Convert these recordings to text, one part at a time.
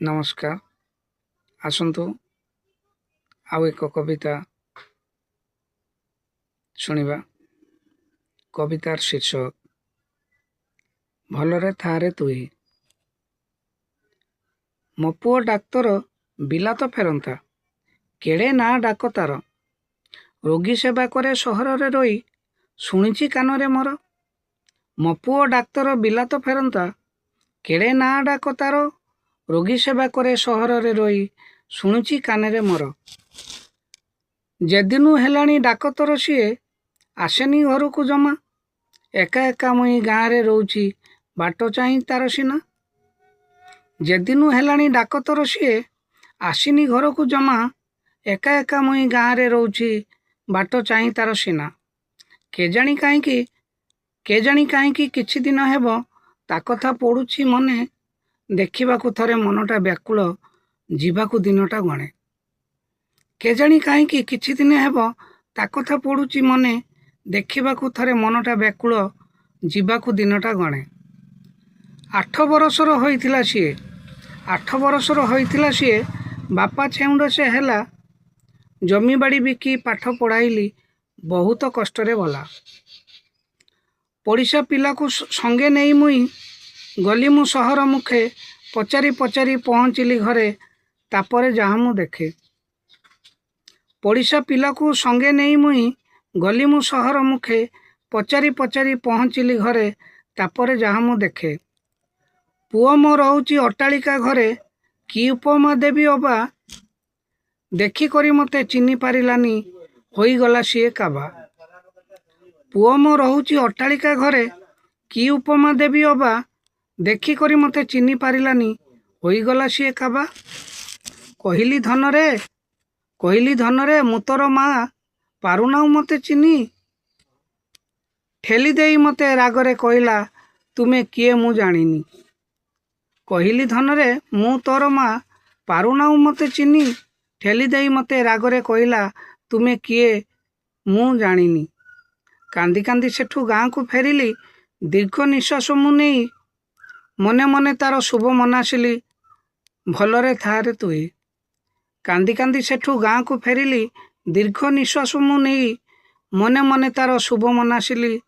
नमस्कार। आसंतु आउ एक कविता शुणिबा। कवितार शीर्षक भलरे थारे तुई। मो पुओ डाक्तर बिलात फेरंता, केड़े ना डाक तार। रोगी सेवा करे सहर रही, शुणिछि कानरे मोर। मो पुओ डाक्तर बिलात फेरंता, केड़े ना डाक तार। रोगी सेवा करे सहर रही, शुणुछि कानेरे मोर। जेदिनु हेलाणी डाक तोर सिए, आसेनी घरकू जमा। एका एका मुई गाँरे रोउछि, बाट चाही तार सिना। जेदिनु हेलाणी डाक तोर सिए, आसिनी घरकू जमा। एका एका मुई गाँरे रोउछि, बाट चाही तार सिना। केजाणी काहींकी किछि दिन हेब, ता कथा पड़ुछि मने। देखिबाकू थरे मनटा व्याकुल, जीवाकू दिनटा गणे। केजाणी काहींकी किछि दिन हेब, ता कथा पड़ुछि मने। देखिबाकू थरे मनटा व्याकुल, जीवाकू दिनटा गणे। 8 बरसर होइथिला सिए, 8 बरसर होइथिला सिए। बापा छेउंड से हेला, जमी बाड़ी बिकी पाठ पढ़ाइली, बहुत कष्टरे भला। पड़िशा पिलाकू संगे नेई मुई, गली मु सहर मुखे। पचारि पचारि पहुँचिली घरे, तापरे जहाँ मु देखे। पड़िशा पिलाकू संगे नेई मुई, गली मु सहर मुखे। पचारि पचारि पहुँचिली घरे, तापरे जहाँ मु देखे। पुओ मो रहुची अट्टालिका घरे, कि उपमा देवी अबा। देखी करी मते चिन्ही पारिलानी, होई गला सिए काबा। पुओ मो रहुची अट्टालिका घरे, कि उपमा देवी अबा। देखी करी मते चिन्ही पारिलानी, होई गला सिए काबा। कहली धन रे मु तोर माँ, पारुनाऊ मते चिन्ही। ठेली देई मते रागरे कहला, तुमे किए मु जानिनी। कहली धन रे मु तोर माँ, पारुनाऊ मते चिन्ही। ठेली देई मते रागरे कहला, तुमे किए मु जानिनी। कांदी कांदी सेठू गाँ को फेरिली, दीर्घ निश्वास मु नेई। मने मने तार शुभ मनासिली, भलरे थारे तुई। कांदी कांदी सेठू गाँ को फेरिली, दीर्घ निश्वास मु नेई। मने मने तार शुभ मनासिली,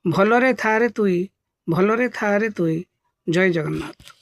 भलरे थारे तुई, भलरे थारे तुई। जय जगन्नाथ।